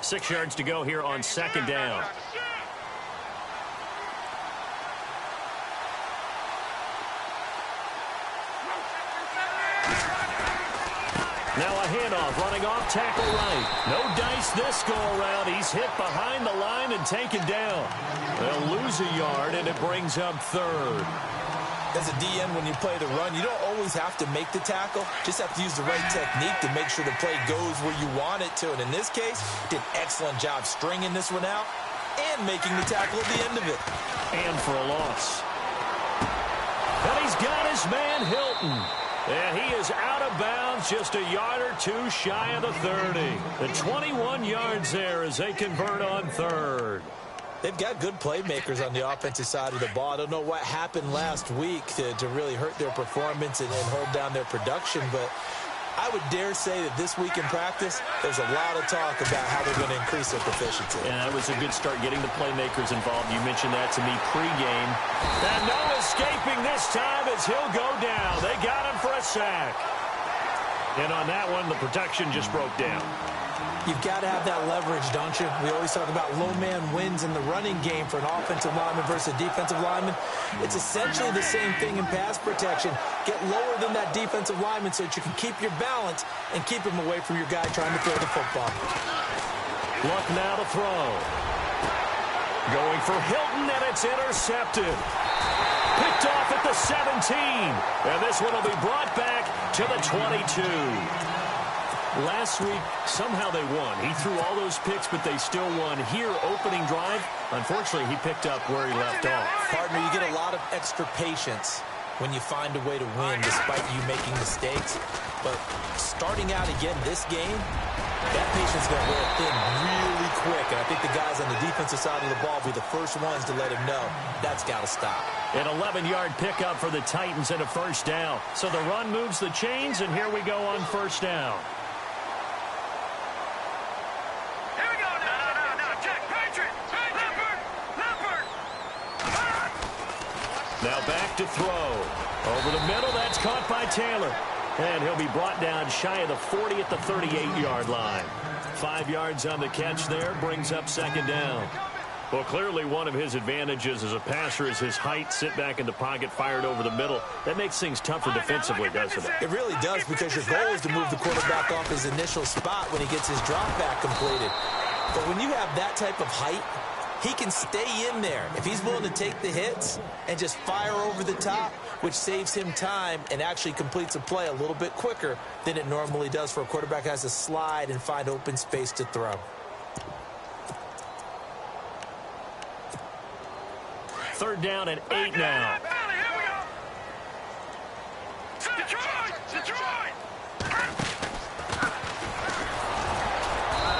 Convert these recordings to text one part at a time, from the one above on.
6 yards to go here on 2nd down. Now a handoff, running off tackle right. No dice this go-around. He's hit behind the line and taken down. They'll lose a yard, and it brings up 3rd. As a DN, when you play the run, you don't always have to make the tackle. Just have to use the right technique to make sure the play goes where you want it to. And in this case, did an excellent job stringing this one out and making the tackle at the end of it. And for a loss. And he's got his man, Hilton. And he is out of bounds, just a yard or two shy of the 30. The 21 yards there as they convert on 3rd. They've got good playmakers on the offensive side of the ball. I don't know what happened last week to really hurt their performance and hold down their production, but I would dare say that this week in practice, there's a lot of talk about how they're going to increase their proficiency. And that was a good start getting the playmakers involved. You mentioned that to me pregame. And no escaping this time as he'll go down. They got him for a sack. And on that one, the protection just broke down. You've got to have that leverage, don't you? We always talk about low man wins in the running game for an offensive lineman versus a defensive lineman. It's essentially the same thing in pass protection. Get lower than that defensive lineman so that you can keep your balance and keep him away from your guy trying to throw the football. Luck now to throw. Going for Hilton, and it's intercepted. Picked off at the 17. And this one will be brought back to the 22. Last week, somehow they won. He threw all those picks, but they still won. Here, opening drive, unfortunately, he picked up where he left off. Partner, you get a lot of extra patience when you find a way to win despite you making mistakes. But starting out again this game, that patience is going to wear thin really quick. And I think the guys on the defensive side of the ball will be the first ones to let him know that's got to stop. An 11-yard pickup for the Titans and a 1st down. So the run moves the chains, and here we go on 1st down. Now back to throw. Over the middle, that's caught by Taylor. And he'll be brought down shy of the 40 at the 38-yard line. 5 yards on the catch there, brings up 2nd down. Well, clearly one of his advantages as a passer is his height. Sit back in the pocket, fired over the middle. That makes things tougher defensively, doesn't it? It really does, because your goal is to move the quarterback off his initial spot when he gets his drop back completed. But when you have that type of height, he can stay in there if he's willing to take the hits and just fire over the top, which saves him time and actually completes a play a little bit quicker than it normally does for a quarterback who has to slide and find open space to throw. 3rd down and 8 now.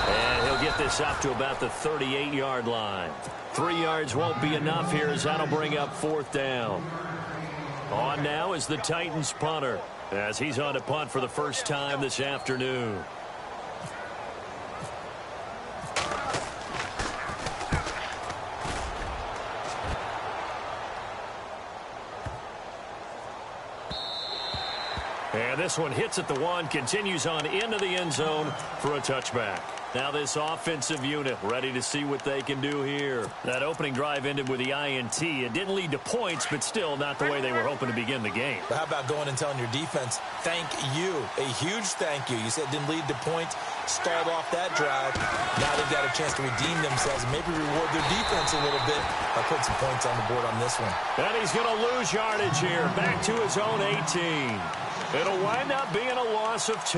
And he'll get this up to about the 38-yard line. 3 yards won't be enough here as that'll bring up 4th down. On now is the Titans punter as he's on to punt for the first time this afternoon. And this one hits at the 1, continues on into the end zone for a touchback. Now this offensive unit ready to see what they can do here. That opening drive ended with the INT. It didn't lead to points, but still not the way they were hoping to begin the game. But how about going and telling your defense, thank you, a huge thank you. You said it didn't lead to points, stalled off that drive. Now they've got a chance to redeem themselves and maybe reward their defense a little bit by putting some points on the board on this one. And he's going to lose yardage here, back to his own 18. It'll wind up being a loss of 2,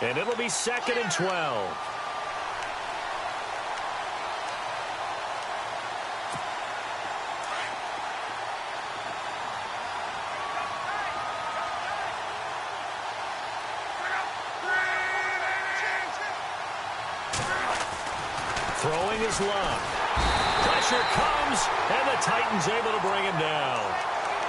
and it'll be 2nd and 12. Throwing his luck. Pressure comes, and the Titans able to bring him down.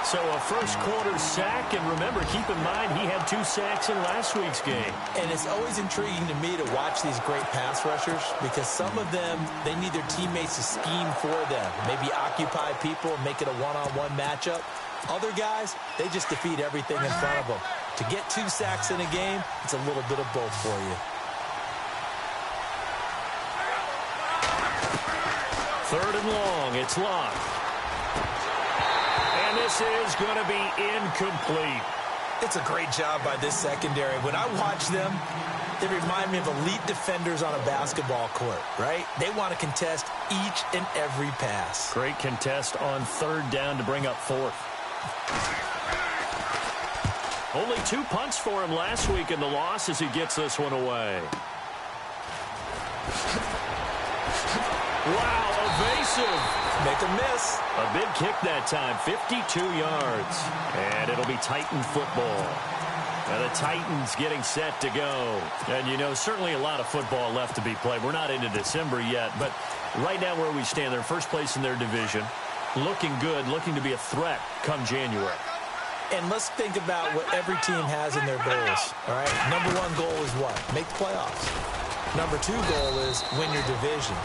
So a first-quarter sack, and remember, keep in mind, he had 2 sacks in last week's game. And it's always intriguing to me to watch these great pass rushers because some of them, they need their teammates to scheme for them, maybe occupy people and make it a one-on-one matchup. Other guys, they just defeat everything in front of them. To get 2 sacks in a game, it's a little bit of both for you. Third and long. It's Luck. And this is going to be incomplete. It's a great job by this secondary. When I watch them, they remind me of elite defenders on a basketball court, right? They want to contest each and every pass. Great contest on third down to bring up fourth. Only 2 punts for him last week in the loss as he gets this one away. Wow, evasive. Make a miss. A big kick that time, 52 yards. And it'll be Titan football. And the Titans getting set to go. And, you know, certainly a lot of football left to be played. We're not into December yet, but right now where we stand, they're in first place in their division. Looking good, looking to be a threat come January. And let's think about what every team has in their goals, all right? Number 1 goal is what? Make the playoffs. Number 2 goal is win your division.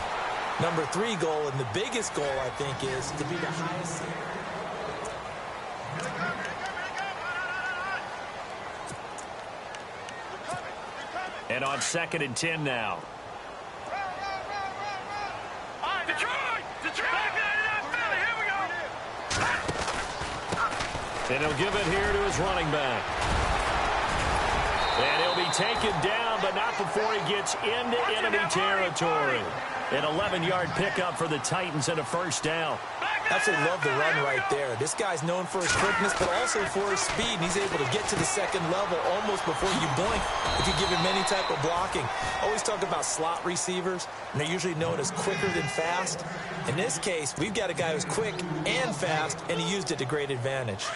Number 3 goal, and the biggest goal, I think, is to be the highest seed. And on 2nd and 10 now. And he'll give it here to his running back. And he'll be taken down, but not before he gets into enemy territory. An 11-yard pickup for the Titans and a first down. Absolutely love the run right there. This guy's known for his quickness, but also for his speed. And he's able to get to the second level almost before you blink if you give him any type of blocking. Always talk about slot receivers, and they're usually known as quicker than fast. In this case, we've got a guy who's quick and fast, and he used it to great advantage.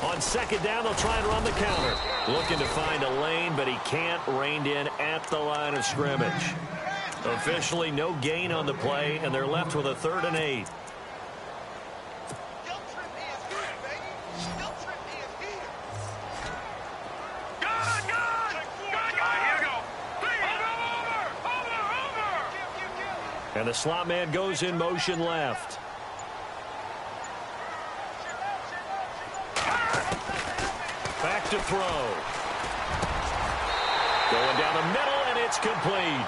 On 2nd down, they'll try and run the counter. Looking to find a lane, but he can't rein in at the line of scrimmage. Officially, no gain on the play, and they're left with a 3rd and 8. And the slot man goes in motion left. Back to throw. Going down the middle, and it's complete.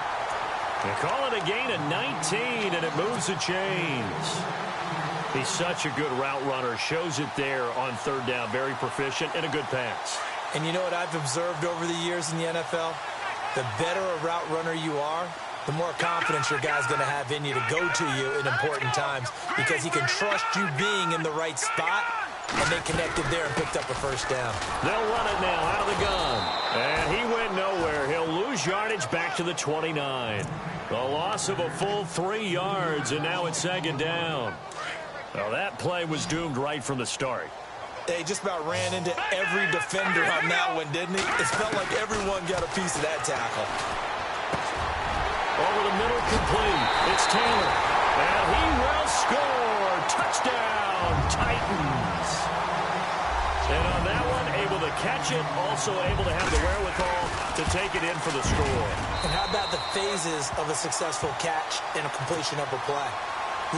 They call it a gain of 19, and it moves the chains. He's such a good route runner. Shows it there on 3rd down. Very proficient and a good pass. And you know what I've observed over the years in the NFL? The better a route runner you are, the more confidence your guy's going to have in you to go to you in important times because he can trust you being in the right spot. And they connected there and picked up a first down. They'll run it now out of the gun. And he went nowhere. He'll lose yardage back to the 29. The loss of a full 3 yards, and now it's 2nd down. Well, that play was doomed right from the start. They just about ran into every defender on that one, didn't he? It felt like everyone got a piece of that tackle. Over the middle, complete. It's Taylor. And he will score. Touchdown, Titans. And on that one, able to catch it, also able to have the wherewithal to take it in for the score. And how about the phases of a successful catch and a completion of a play?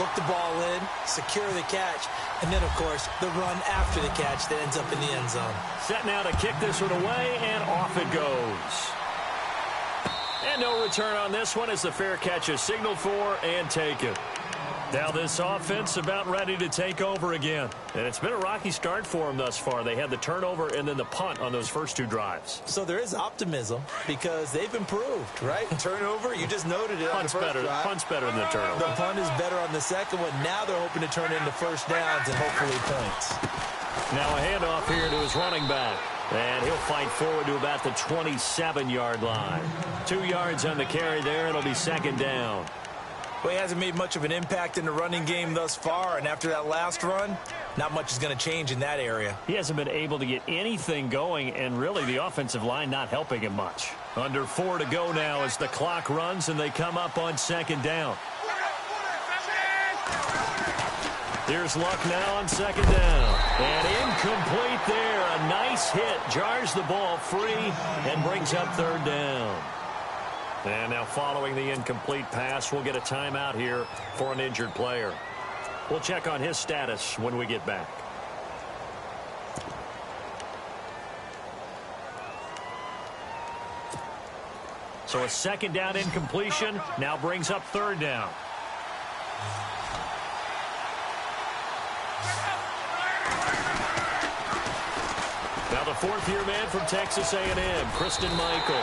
Look the ball in, secure the catch, and then, of course, the run after the catch that ends up in the end zone. Set now to kick this one away, and off it goes. And no return on this one as the fair catch is signaled for and taken. Now this offense about ready to take over again. And it's been a rocky start for them thus far. They had the turnover and then the punt on those first 2 drives. So there is optimism because they've improved, right? Turnover, you just noted it on the first drive. Punt's better than the turnover. The punt is better on the second one. Now they're hoping to turn into first downs and hopefully points. Now a handoff here to his running back. And he'll fight forward to about the 27-yard line. 2 yards on the carry there. It'll be 2nd down. Well, he hasn't made much of an impact in the running game thus far, and after that last run, not much is going to change in that area. He hasn't been able to get anything going, and really the offensive line not helping him much. Under 4 to go now as the clock runs, and they come up on 2nd down. Here's Luck now on 2nd down. And incomplete there. A nice hit. Jars the ball free and brings up 3rd down. And now following the incomplete pass, we'll get a timeout here for an injured player. We'll check on his status when we get back. So a second down incompletion now brings up third down. Now the fourth-year man from Texas A&M, Christian Michael.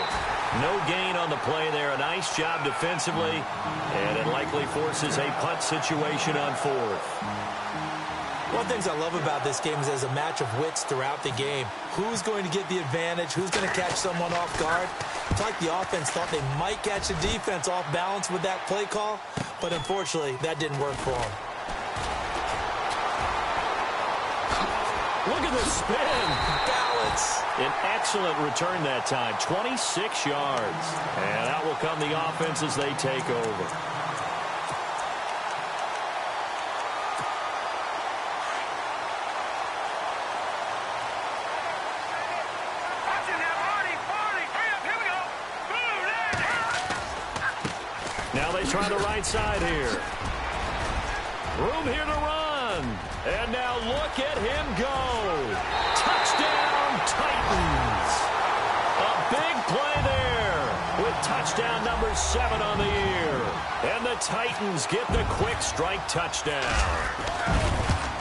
No gain on the play there. A nice job defensively, and it likely forces a punt situation on fourth. One of the things I love about this game is there's a match of wits throughout the game. Who's going to get the advantage? Who's going to catch someone off guard? It's like the offense thought they might catch the defense off balance with that play call, but unfortunately, that didn't work for them. Look at the spin. Balance. An excellent return that time, 26 yards. And out will come the offense as they take over. Now they try the right side here. Room here to run. And now look at him go. Touchdown, Titans. A big play there with touchdown number 7 on the year. And the Titans get the quick strike touchdown.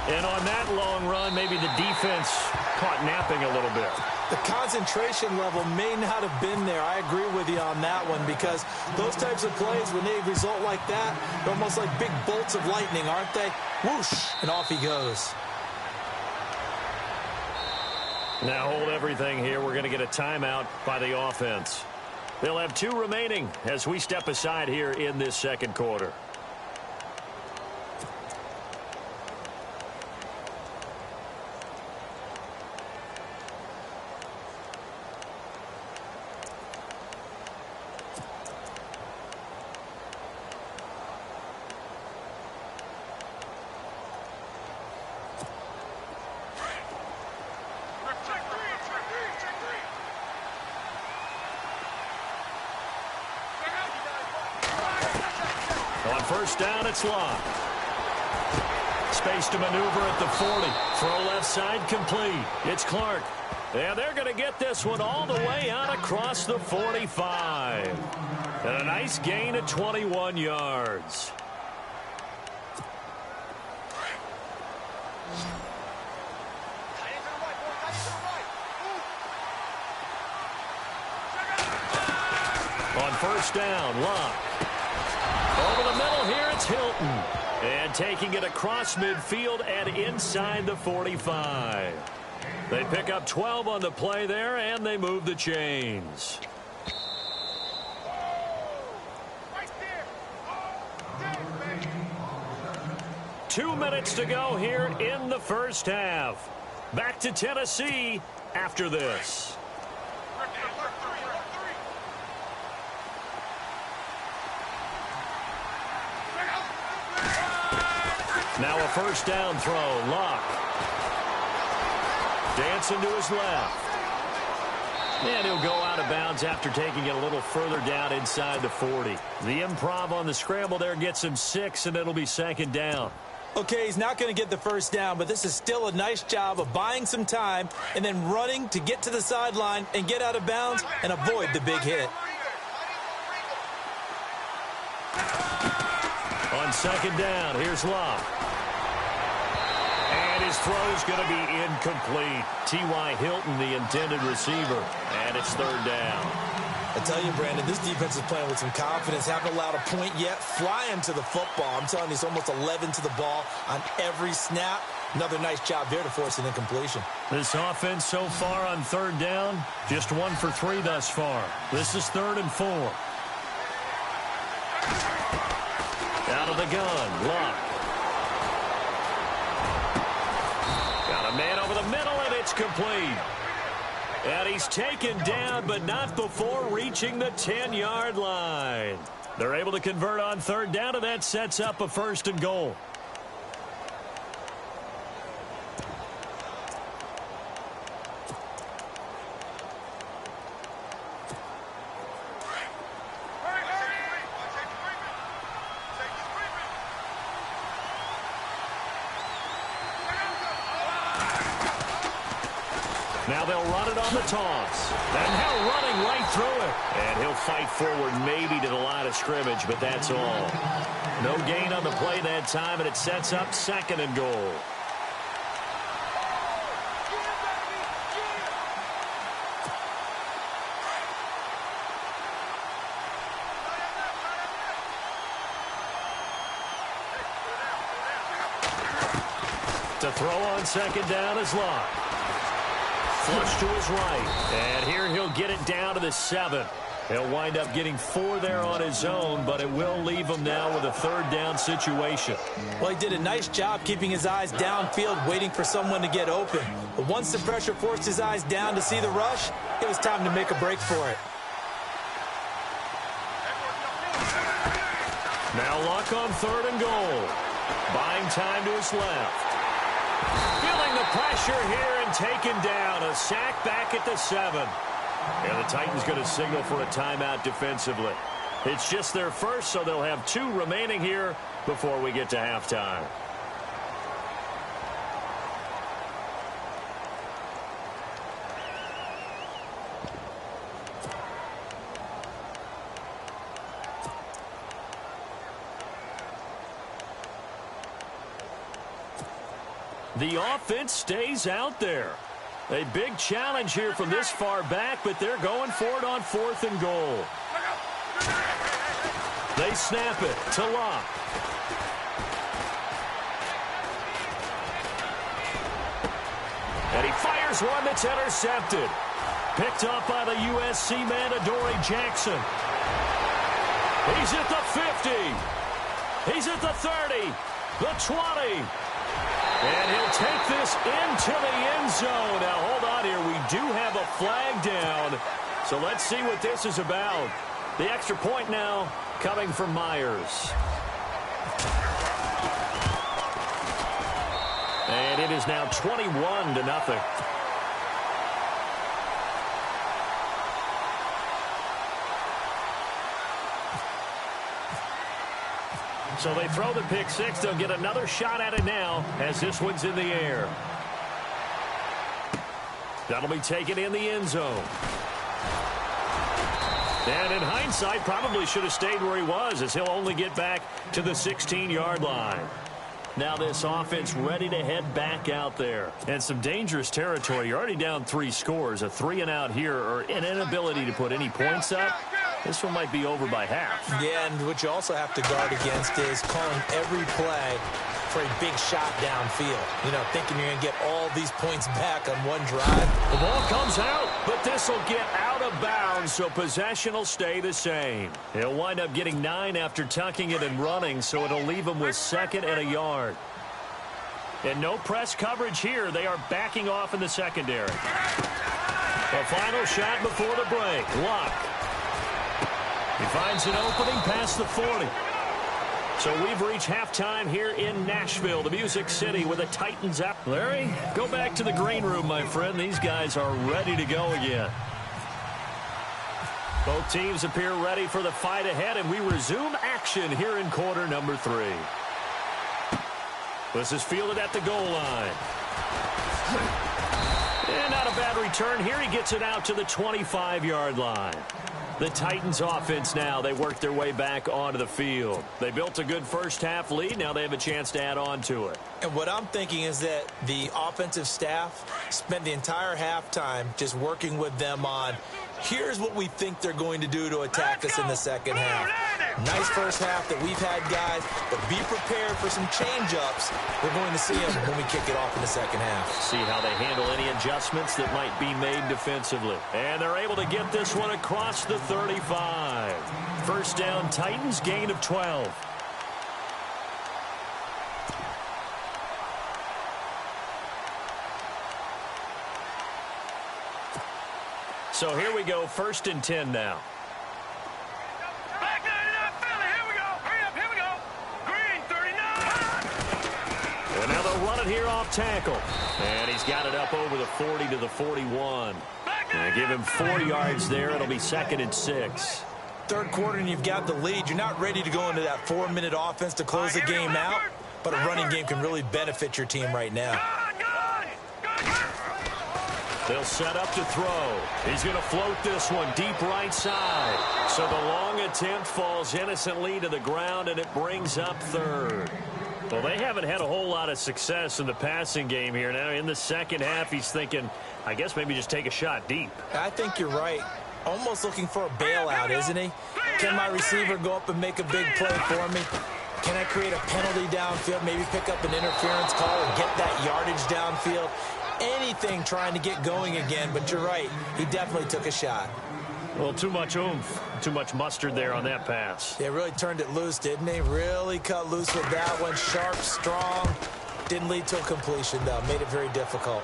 And on that long run, maybe the defense caught napping a little bit. The concentration level may not have been there. I agree with you on that one because those types of plays, when they result like that, they're almost like big bolts of lightning, aren't they? Whoosh, and off he goes. Now hold everything here. We're going to get a timeout by the offense. They'll have 2 remaining as we step aside here in this second quarter. On first down, it's Locke. Space to maneuver at the 40. Throw left side complete. It's Clark. And they're going to get this one all the way out across the 45. And a nice gain of 21 yards. On first down, Locke. Over the middle here, it's Hilton. And taking it across midfield and inside the 45. They pick up 12 on the play there, and they move the chains. Right there. 2 minutes to go here in the first half. Back to Tennessee after this. Now a first down throw. Locke. Dancing to his left. And he'll go out of bounds after taking it a little further down inside the 40. The improv on the scramble there gets him 6, and it'll be second down. Okay, he's not going to get the first down, but this is still a nice job of buying some time and then running to get to the sideline and get out of bounds and avoid the big hit. On second down, here's Locke. And his throw's going to be incomplete. T.Y. Hilton, the intended receiver. And it's third down. I tell you, Brandon, this defense is playing with some confidence. Haven't allowed a point yet. Flying to the football. I'm telling you, it's almost 11 to the ball on every snap. Another nice job there to force an incompletion. This offense so far on third down, just 1 for 3 thus far. This is 3rd and 4. Out of the gun, Locke. Got a man over the middle, and it's complete. And he's taken down, but not before reaching the 10-yard line. They're able to convert on third down, and that sets up a 1st and goal. Now they'll run it on the toss. And now running right through it. And he'll fight forward maybe to the line of scrimmage, but that's all. No gain on the play that time, and it sets up 2nd and goal. To throw on 2nd down is Locke. Flush to his right. And here he'll get it down to the 7. He'll wind up getting 4 there on his own, but it will leave him now with a 3rd down situation. Well, he did a nice job keeping his eyes downfield, waiting for someone to get open. But once the pressure forced his eyes down to see the rush, it was time to make a break for it. Now Luck on 3rd and goal. Buying time to his left. Feeling the pressure here and taken down. A sack back at the 7. And the Titans going to signal for a timeout defensively. It's just their first, so they'll have 2 remaining here before we get to halftime. The offense stays out there. A big challenge here from this far back, but they're going for it on 4th and goal. They snap it to Locke. And he fires one that's intercepted. Picked up by the USC man, Adoree Jackson. He's at the 50. He's at the 30. The 20. And he'll take this into the end zone. Now, hold on here. We do have a flag down. So let's see what this is about. The extra point now coming from Myers. And it is now 21-0. So they throw the pick 6. They'll get another shot at it now as this one's in the air. That'll be taken in the end zone. And in hindsight, probably should have stayed where he was, as he'll only get back to the 16-yard line. Now this offense ready to head back out there. And some dangerous territory. You're already down 3 scores. A 3-and-out here, or an inability to put any points up. This one might be over by half. Yeah, and what you also have to guard against is calling every play for a big shot downfield. You know, thinking you're going to get all these points back on one drive. The ball comes out, but this will get out of bounds, so possession will stay the same. He'll wind up getting 9 after tucking it and running, so it'll leave him with 2nd and a yard. And no press coverage here. They are backing off in the secondary. The final shot before the break. Luck. He finds an opening past the 40. So we've reached halftime here in Nashville, the Music City, with the Titans out. Larry, go back to the green room, my friend. These guys are ready to go again. Both teams appear ready for the fight ahead, and we resume action here in quarter number 3. This is fielded at the goal line. And not a bad return here. He gets it out to the 25-yard line. The Titans offense now, they work their way back onto the field. They built a good first-half lead. Now they have a chance to add on to it. And what I'm thinking is that the offensive staff spent the entire halftime just working with them on, here's what we think they're going to do to attack us in the second half. Nice first half that we've had, guys, but be prepared for some change-ups. We're going to see them when we kick it off in the second half. See how they handle any adjustments that might be made defensively. And they're able to get this one across the 35. First down, Titans, gain of 12. So here we go, 1st and 10 now. Back 99, Philly, here we go. Hurry up, here we go. Green, 39. And now they'll run it here off tackle. And he's got it up over the 40 to the 41. And give him 4 yards there. It'll be 2nd and 6. Third quarter and you've got the lead. You're not ready to go into that 4-minute offense to close the game out, but a running game can really benefit your team right now. They'll set up to throw. He's going to float this one deep right side. So the long attempt falls innocently to the ground, and it brings up third. Well, they haven't had a whole lot of success in the passing game here. Now, in the second half, he's thinking, I guess maybe just take a shot deep. I think you're right. Almost looking for a bailout, isn't he? Can my receiver go up and make a big play for me? Can I create a penalty downfield, maybe pick up an interference call and get that yardage downfield? Anything trying to get going again, but you're right. He definitely took a shot. Well, too much oomph, too much mustard there on that pass. Yeah, really turned it loose, didn't he? Really cut loose with that one. Sharp, strong. Didn't lead to a completion, though. Made it very difficult.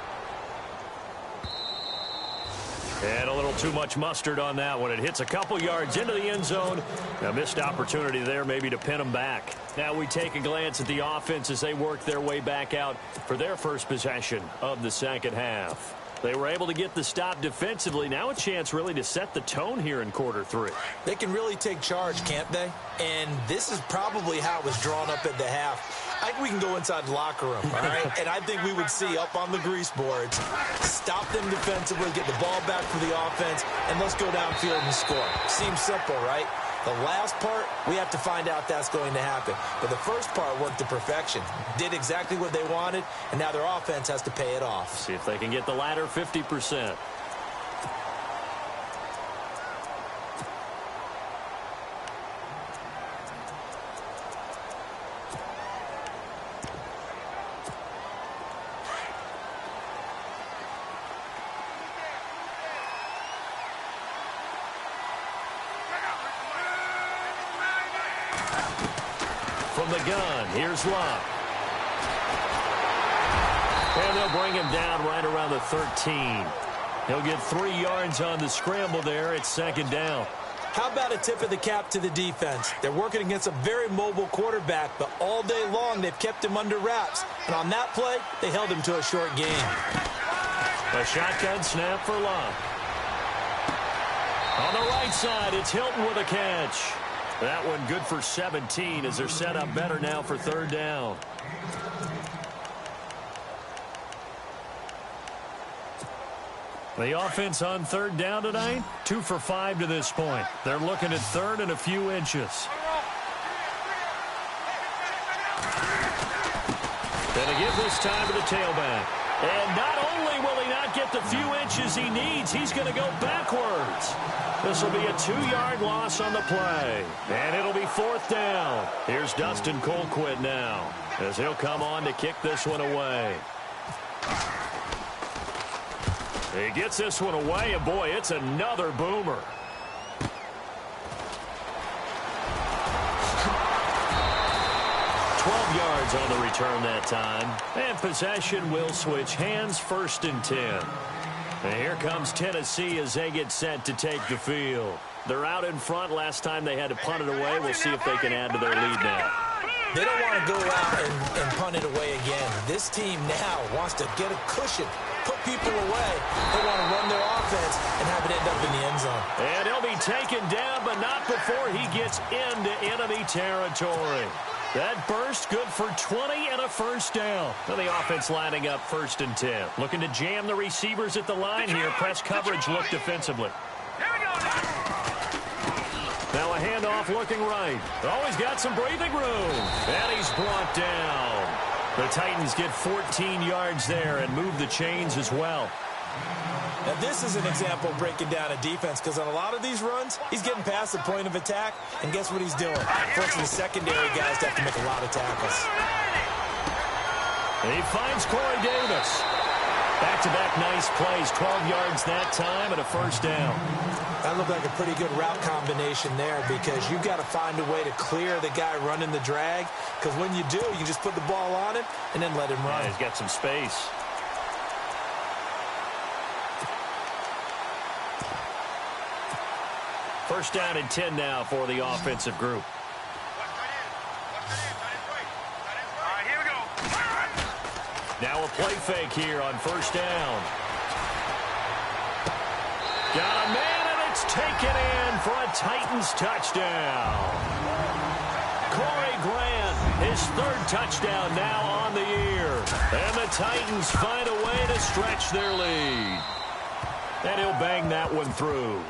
And a little too much mustard on that one. It hits a couple yards into the end zone. A missed opportunity there maybe to pin them back. Now we take a glance at the offense as they work their way back out for their first possession of the second half. They were able to get the stop defensively. Now a chance really to set the tone here in quarter three. They can really take charge, can't they? And this is probably how it was drawn up at the half. I think we can go inside the locker room, all right? And I think we would see up on the grease boards, stop them defensively, get the ball back for the offense, and let's go downfield and score. Seems simple, right? The last part, we have to find out that's going to happen. But the first part worked to perfection. Did exactly what they wanted, and now their offense has to pay it off. See if they can get the latter 50%. From the gun, here's Luck. And they'll bring him down right around the 13. He'll get 3 yards on the scramble there. It's second down. How about a tip of the cap to the defense? They're working against a very mobile quarterback, but all day long they've kept him under wraps. And on that play, they held him to a short game. A shotgun snap for Luck. On the right side, it's Hilton with a catch. That one good for 17 as they're set up better now for third down. The offense on third down tonight, 2 for 5 to this point. They're looking at third and a few inches. And to give this time to the tailback. And not only will he not get the few inches he needs, he's going to go backwards. This will be a 2-yard loss on the play. And it'll be fourth down. Here's Dustin Colquitt now as he'll come on to kick this one away. He gets this one away, and boy, it's another boomer. Yards on the return that time. And possession will switch hands, first and 10. And here comes Tennessee as they get set to take the field. They're out in front. Last time they had to punt it away. We'll see if they can add to their lead now. They don't want to go out and punt it away again. This team now wants to get a cushion, put people away. They want to run their offense and have it end up in the end zone. And he'll be taken down, but not before he gets into enemy territory. That burst good for 20 and a first down. Now the offense lining up first and 10. Looking to jam the receivers at the line here. Press coverage look defensively. Now a handoff looking right. Always got some breathing room. And he's brought down. The Titans get 14 yards there and move the chains as well. Now, this is an example of breaking down a defense because on a lot of these runs, he's getting past the point of attack, and guess what he's doing? Forcing the secondary guys to have to make a lot of tackles. He finds Corey Davis. Back-to-back nice plays, 12 yards that time and a first down. That looked like a pretty good route combination there because you've got to find a way to clear the guy running the drag because when you do, you just put the ball on him and then let him run. Yeah, he's got some space. First down and 10 now for the offensive group. All right, here we go. Now a play fake here on first down. Got a man, and it's taken in for a Titans touchdown. Corey Grant, his third touchdown now on the year. And the Titans find a way to stretch their lead. And he'll bang that one through.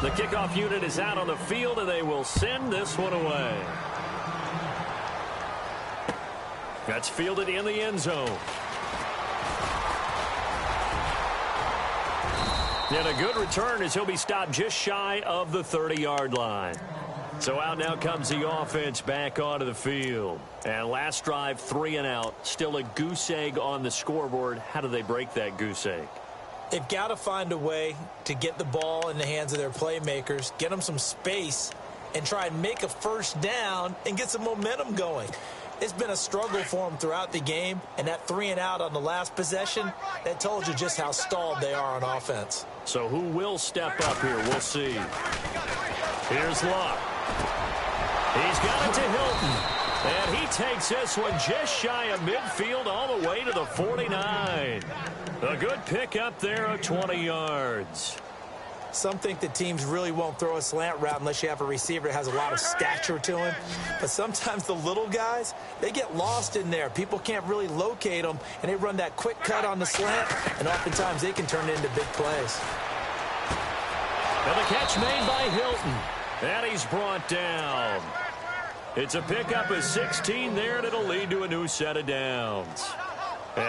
The kickoff unit is out on the field, and they will send this one away. That's fielded in the end zone. And a good return as he'll be stopped just shy of the 30-yard line. So out now comes the offense back onto the field. And last drive, 3 and out. Still a goose egg on the scoreboard. How do they break that goose egg? They've got to find a way to get the ball in the hands of their playmakers, get them some space, and try and make a first down and get some momentum going. It's been a struggle for them throughout the game, and that 3 and out on the last possession, that told you just how stalled they are on offense. So who will step up here? We'll see. Here's Luck. He's got it to Hilton. And he takes this one just shy of midfield all the way to the 49. A good pickup there of 20 yards. Some think that teams really won't throw a slant route unless you have a receiver that has a lot of stature to him. But sometimes the little guys, they get lost in there. People can't really locate them, and they run that quick cut on the slant, and oftentimes they can turn it into big plays. And the catch made by Hilton. And he's brought down. It's a pickup of 16 there, and it'll lead to a new set of downs.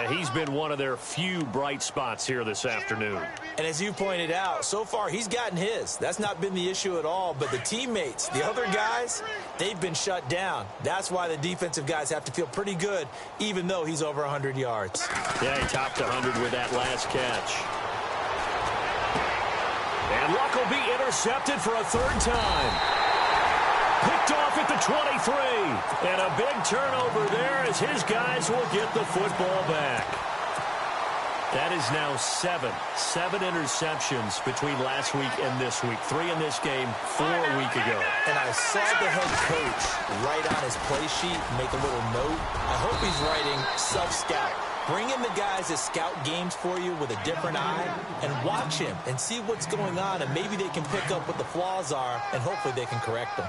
He's been one of their few bright spots here this afternoon. And as you pointed out, so far he's gotten his. That's not been the issue at all. But the teammates, the other guys, they've been shut down. That's why the defensive guys have to feel pretty good, even though he's over 100 yards. Yeah, he topped 100 with that last catch. And Luck will be intercepted for a third time. Picked off at the 23. And a big turnover there as his guys will get the football back. That is now 7 interceptions between last week and this week. 3 in this game, 4 a week ago. And I saw the head coach write on his play sheet, make a little note. I hope he's writing self-scout. Bring in the guys that scout games for you with a different eye and watch him and see what's going on, and maybe they can pick up what the flaws are, and hopefully they can correct them.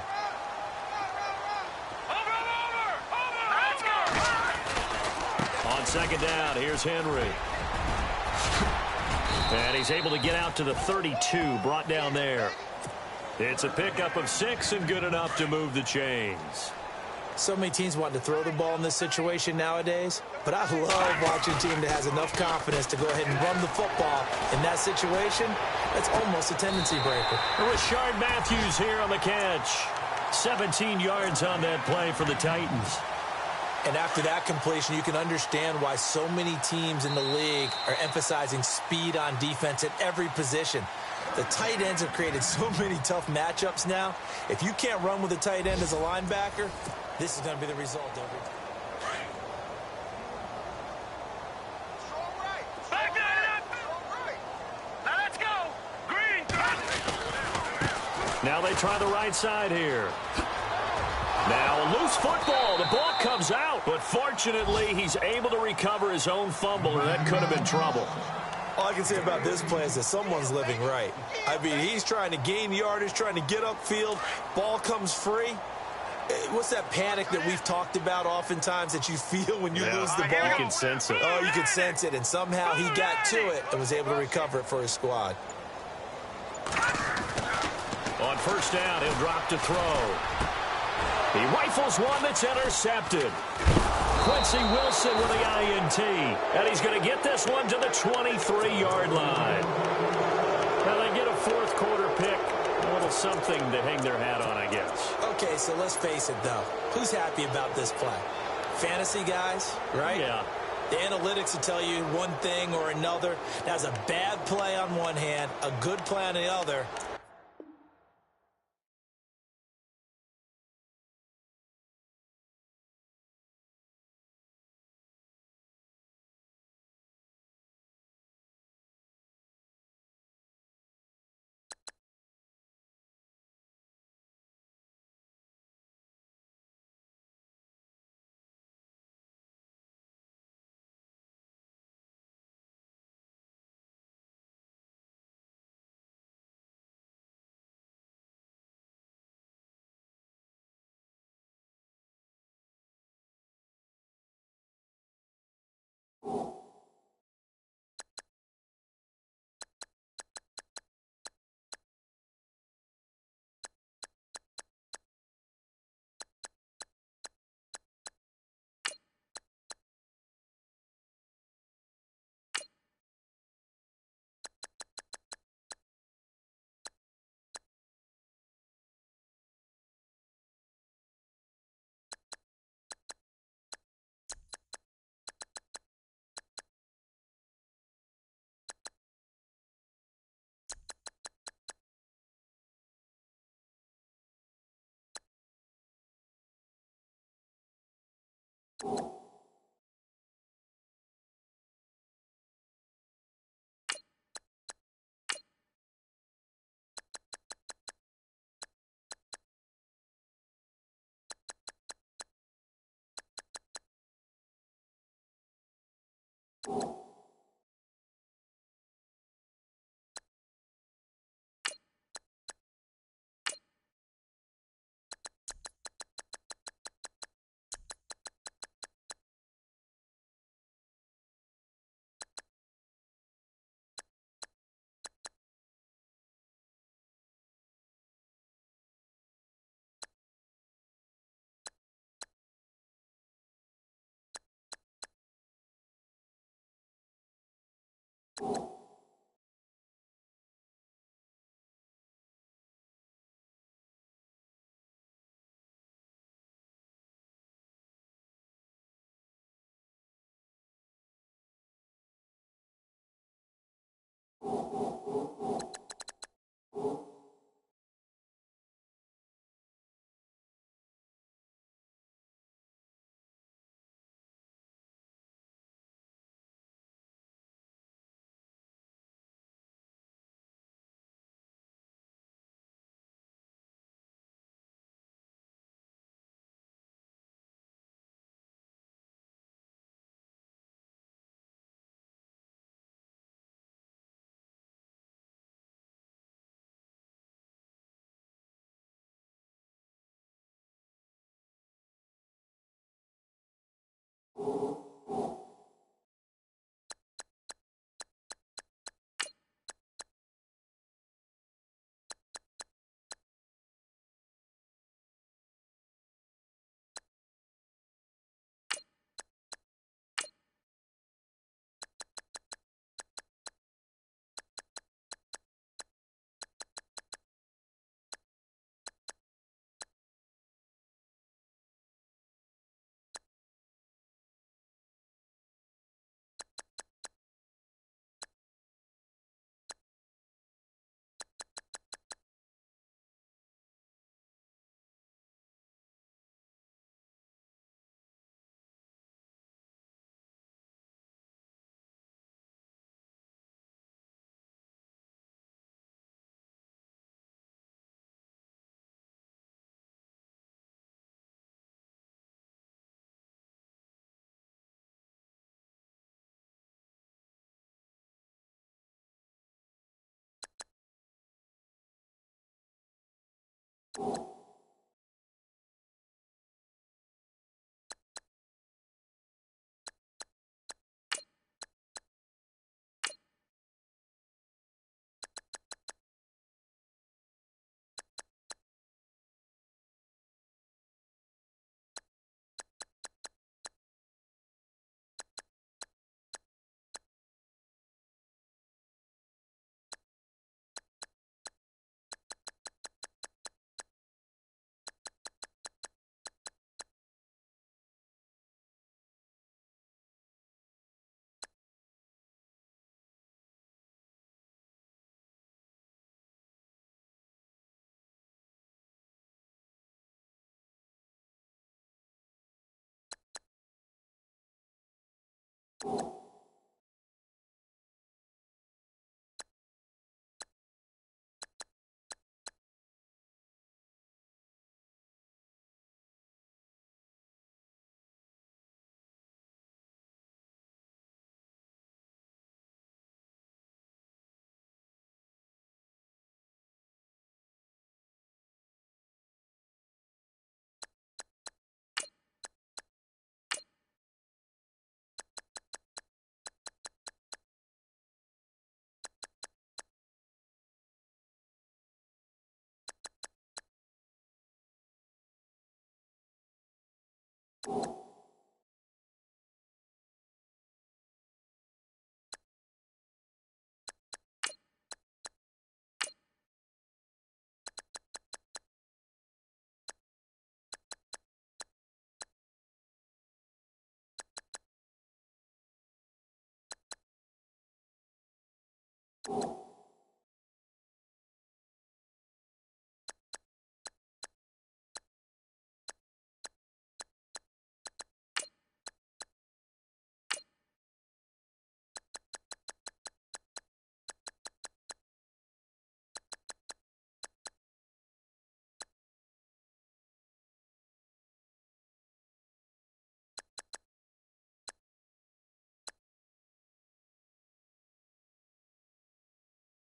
On second down, here's Henry. And he's able to get out to the 32, brought down there. It's a pickup of 6 and good enough to move the chains. So many teams want to throw the ball in this situation nowadays, but I love watching a team that has enough confidence to go ahead and run the football in that situation. That's almost a tendency breaker. Rashard Matthews here on the catch. 17 yards on that play for the Titans. And after that completion, you can understand why so many teams in the league are emphasizing speed on defense at every position. The tight ends have created so many tough matchups now. If you can't run with a tight end as a linebacker, this is going to be the result every time. Now they try the right side here. Now a loose football. The ball comes out, but fortunately he's able to recover his own fumble, or that could have been trouble. All I can say about this play is that someone's living right. I mean, he's trying to gain yardage, trying to get upfield. Ball comes free. What's that panic that we've talked about oftentimes that you feel when you lose the ball? You can sense it. Oh, you can sense it, and somehow he got to it and was able to recover it for his squad. On first down, he'll drop to throw. He rifles one that's intercepted. Quincy Wilson with the INT. And he's going to get this one to the 23-yard line. Now they get a fourth quarter pick. A little something to hang their hat on, I guess. Okay, so let's face it, though. Who's happy about this play? Fantasy guys, right? Yeah. The analytics will tell you one thing or another. That's a bad play on one hand, a good play on the other.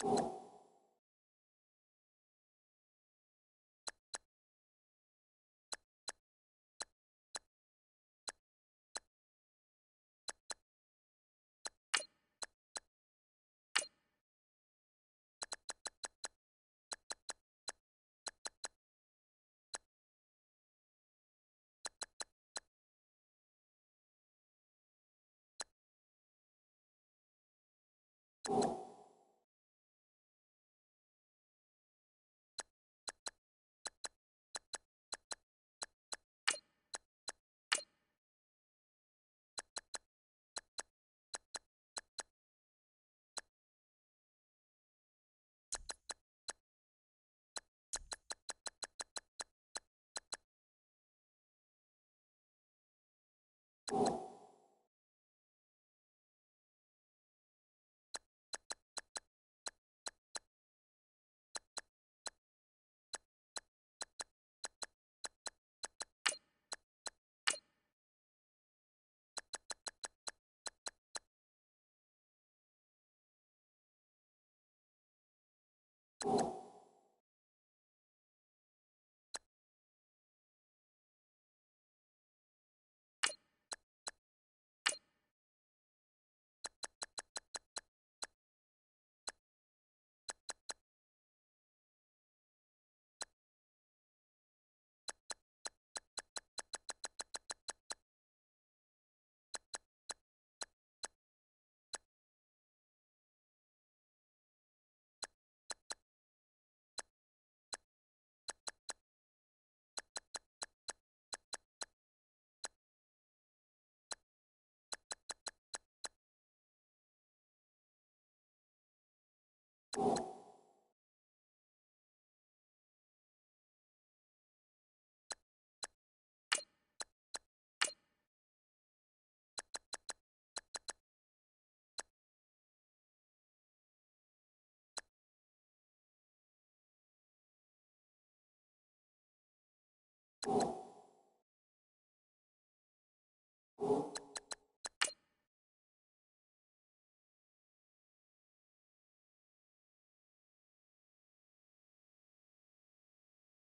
You